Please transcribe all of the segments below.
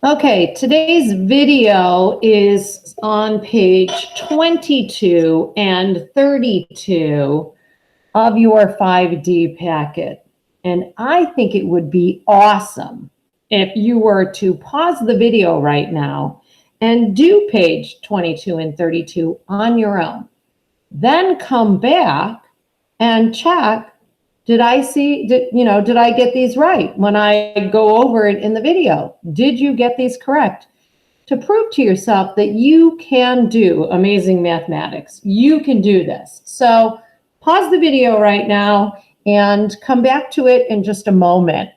Okay, today's video is on page 22 and 32 of your 5D packet. And I think it would be awesome if you were to pause the video right now and do page 22 and 32 on your own. Then come back and check, did I get these right when I go over it in the video? Did you get these correct? To prove to yourself that you can do amazing mathematics. You can do this. So pause the video right now and come back to it in just a moment.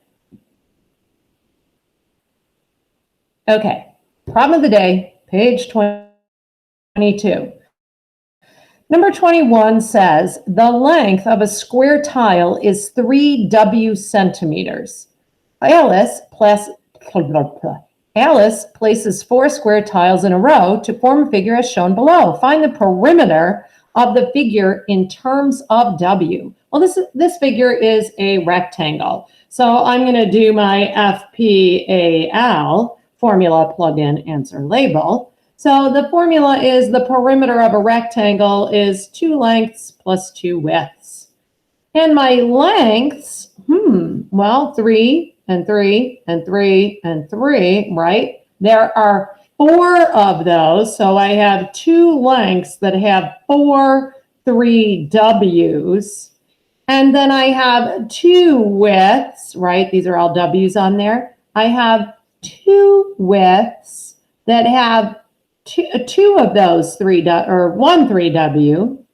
Okay, problem of the day, page 22. Number 21 says, the length of a square tile is 3W centimeters. Alice places 4 square tiles in a row to form a figure as shown below. Find the perimeter of the figure in terms of W. Well, this figure is a rectangle. So I'm going to do my FPAL, formula, plug in, answer, label. So the formula is the perimeter of a rectangle is 2 lengths plus 2 widths. And my lengths, well, 3 and 3 and 3 and 3, right? There are 4 of those. So I have 2 lengths that have 4 3Ws. And then I have 2 widths, right? These are all W's on there. I have 2 widths that have two of those 1 3W.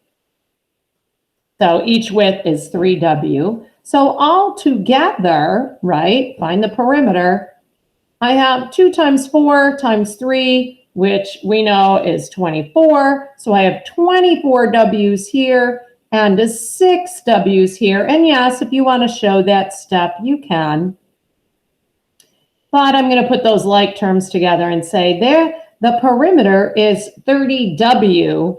So each width is 3W. So all together, right, find the perimeter, I have 2 times 4 times 3, which we know is 24. So I have 24 W's here and 6 W's here. And yes, if you want to show that step, you can. But I'm going to put those like terms together and say there, the perimeter is 30W.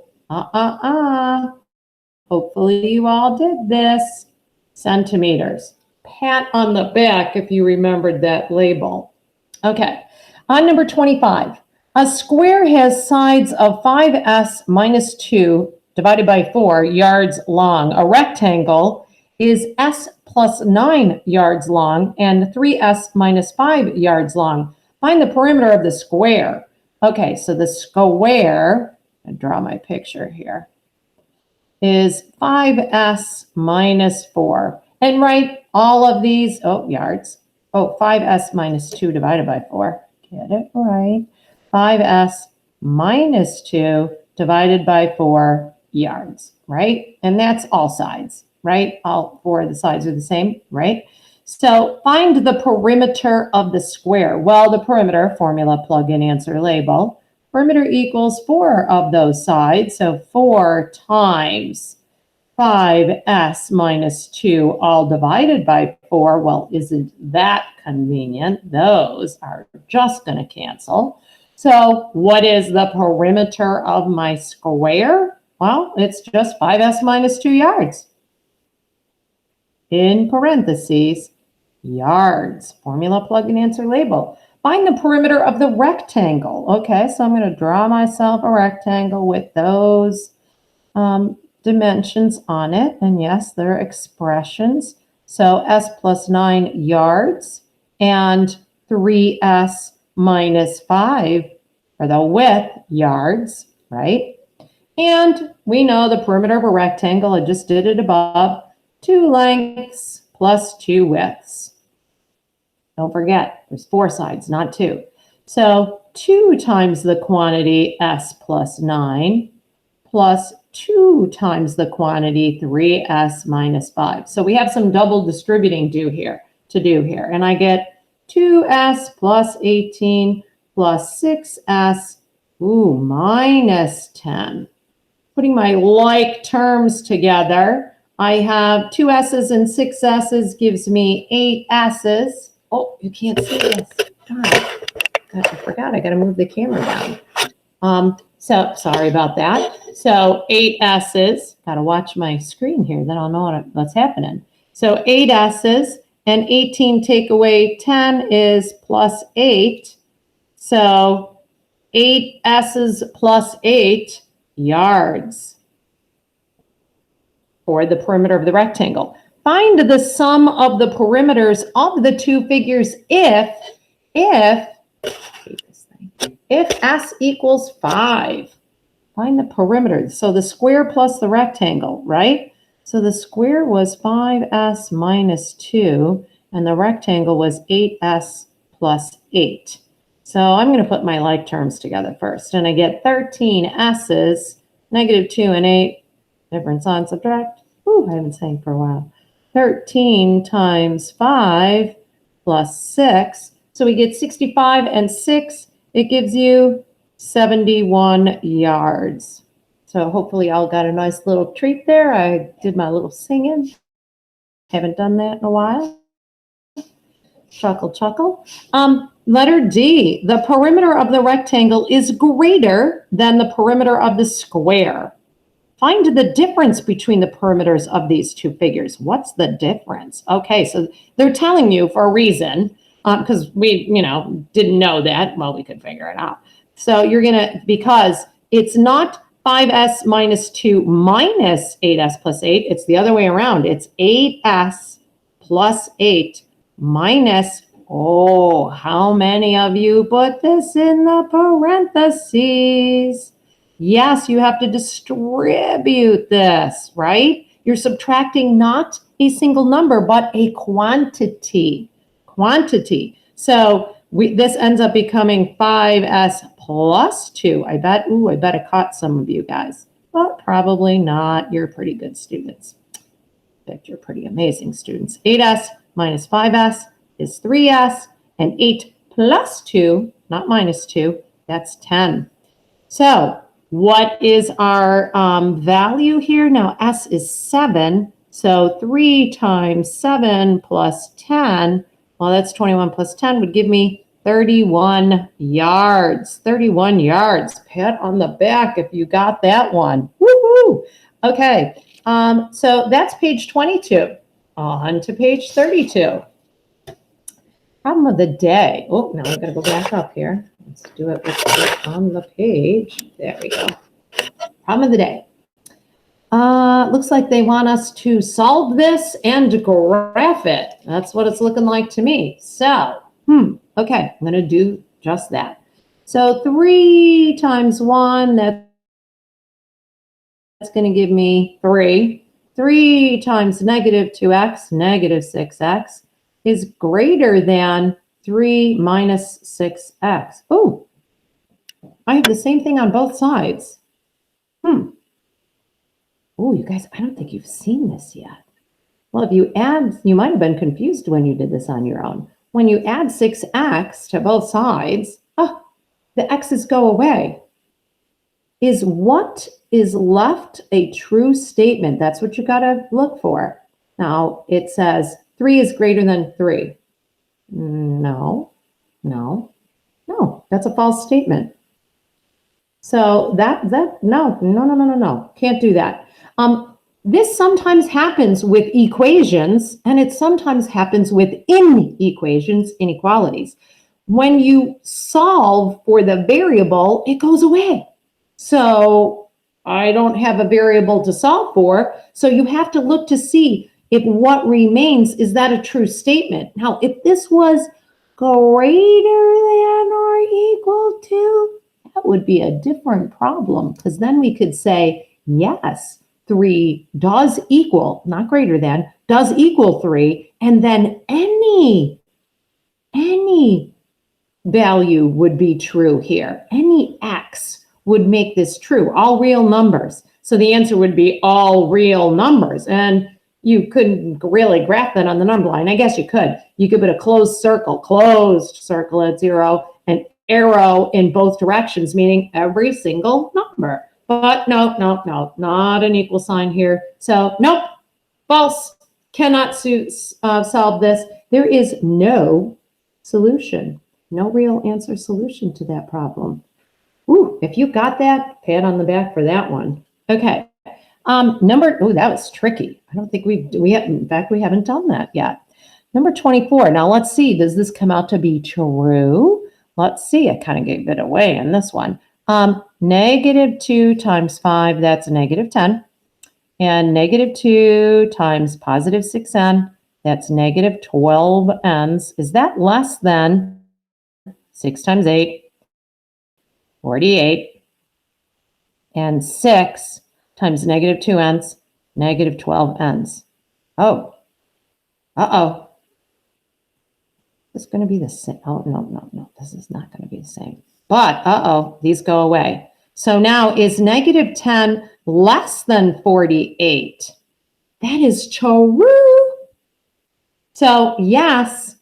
Hopefully you all did this. Centimeters. Pat on the back if you remembered that label. Okay, on number 25. A square has sides of 5s minus 2 divided by 4 yards long. A rectangle is s plus 9 yards long and 3s minus 5 yards long. Find the perimeter of the square. Okay, so the square, I draw my picture here, is 5s minus 4. And write all of these, yards. 5s minus 2 divided by 4. Get it right. 5s minus 2 divided by 4 yards, right? And that's all sides, right? All 4 of the sides are the same, right? So find the perimeter of the square. Well, the perimeter, formula, plug in, answer, label. Perimeter equals 4 of those sides. So 4 times 5s minus 2 all divided by 4. Well, isn't that convenient? Those are just going to cancel. So what is the perimeter of my square? Well, it's just 5s minus 2 yards. In parentheses, yards. Formula, plug in, answer, label. Find the perimeter of the rectangle. Okay, so I'm going to draw myself a rectangle with those dimensions on it. And yes, they're expressions. So s plus 9 yards and 3s minus 5 are the width, yards, right? And we know the perimeter of a rectangle, I just did it above, 2 lengths plus 2 widths. Don't forget, there's 4 sides, not 2. So 2 times the quantity s plus 9 plus 2 times the quantity 3s minus 5. So we have some double distributing to do here. And I get 2s plus 18 plus 6s, minus 10. Putting my like terms together, I have 2 s's and 6 s's gives me 8 s's. Oh, you can't see this. Darn. God, I forgot. I got to move the camera down. So sorry about that. So 8 s's. Got to watch my screen here. Then I'll know what's happening. So 8 s's and 18 take away 10 is plus 8. So 8 S's plus 8 yards for the perimeter of the rectangle. Find the sum of the perimeters of the two figures if S equals 5. Find the perimeter. So the square plus the rectangle, right? So the square was 5S minus 2, and the rectangle was 8S plus 8. So I'm going to put my like terms together first, and I get 13 S's, negative 2 and 8, difference on subtract. Ooh, I haven't sang for a while. 13 times 5 plus 6. So we get 65 and 6. It gives you 71 yards. So hopefully y'all got a nice little treat there. I did my little singing. Haven't done that in a while. Chuckle, chuckle. Letter D, the perimeter of the rectangle is greater than the perimeter of the square. Find the difference between the perimeters of these two figures. What's the difference? Okay, so they're telling you for a reason, because we, didn't know that. Well, we could figure it out. So you're gonna, because it's not 5S minus 2 minus 8S plus 8. It's the other way around. It's 8S plus 8 minus, oh, how many of you put this in the parentheses? Yes, you have to distribute this, right? You're subtracting not a single number, but a quantity. So this ends up becoming 5S plus 2. I bet I caught some of you guys, but probably not. You're pretty good students. I bet you're pretty amazing students. 8S minus 5S is 3S, and 8 plus 2, not minus 2, that's 10. So what is our value here? Now, S is 7, so 3 times 7 plus 10, well, that's 21 plus 10 would give me 31 yards. 31 yards. Pat on the back if you got that one. Woohoo! Okay, so that's page 22. On to page 32. Problem of the day. Oh, now we've got to go back up here. Let's do it with it on the page. There we go. Problem of the day. Looks like they want us to solve this and graph it. That's what it's looking like to me. So, okay, I'm going to do just that. So 3 times 1, that's going to give me 3. 3 times negative 2x, negative 6x, is greater than 3 minus 6x. Oh, I have the same thing on both sides. Oh, you guys, I don't think you've seen this yet. Well, if you add, you might have been confused when you did this on your own. When you add 6x to both sides, the x's go away. Is what is left a true statement? That's what you got to look for. Now, it says 3 is greater than 3. No, that's a false statement. So no, can't do that. This sometimes happens with equations, and it sometimes happens with inequations, inequalities. When you solve for the variable, it goes away. So I don't have a variable to solve for, so you have to look to see if what remains, is that a true statement? Now, if this was greater than or equal to, that would be a different problem, because then we could say, yes, 3 does equal, not greater than, does equal 3, and then any value would be true here. Any x would make this true, all real numbers. So the answer would be all real numbers, and you couldn't really graph that on the number line. I guess you could. You could put a closed circle at 0, an arrow in both directions, meaning every single number. But no, not an equal sign here. So nope, false. Cannot solve this. There is no solution, no real answer solution to that problem. Ooh, if you got that, pat on the back for that one. Okay. That was tricky. I don't think in fact, we haven't done that yet. Number 24. Now let's see, does this come out to be true let's see, I kind of gave it away in this one. Negative 2 times 5, that's negative 10. And negative 2 times positive 6n, that's negative 12n's. Is that less than 6 times 8, 48, and 6 times negative 2n's, negative 12n's? Oh, uh-oh. It's going to be the same. Oh, no, this is not going to be the same. But, uh-oh, these go away. So now, is negative 10 less than 48? That is true. So, yes,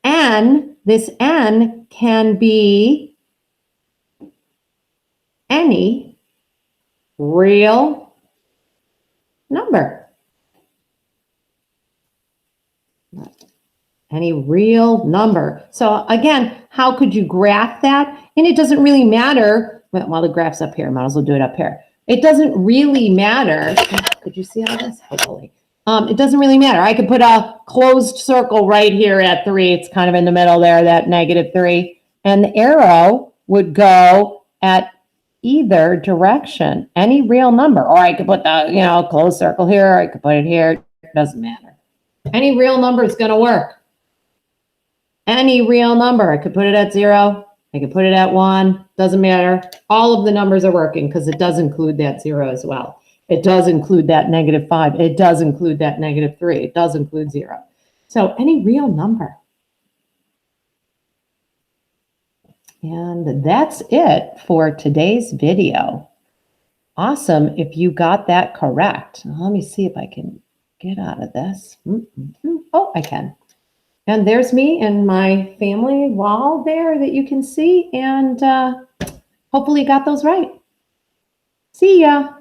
this n can be any real number. Any real number. So again, how could you graph that? And it doesn't really matter. Well, the graph's up here. Might as well do it up here. It doesn't really matter. Could you see all this? Hopefully. It doesn't really matter. I could put a closed circle right here at 3. It's kind of in the middle there, that negative 3. And the arrow would go at either direction, any real number. Or I could put the, closed circle here. I could put it here. It doesn't matter. Any real number is going to work. Any real number. I could put it at 0. I could put it at 1. Doesn't matter. All of the numbers are working because it does include that 0 as well. It does include that negative 5. It does include that negative 3. It does include 0. So any real number. And that's it for today's video. Awesome if you got that correct. Let me see if I can get out of this. Oh, I can. And there's me and my family wall there that you can see. And hopefully you got those right. See ya.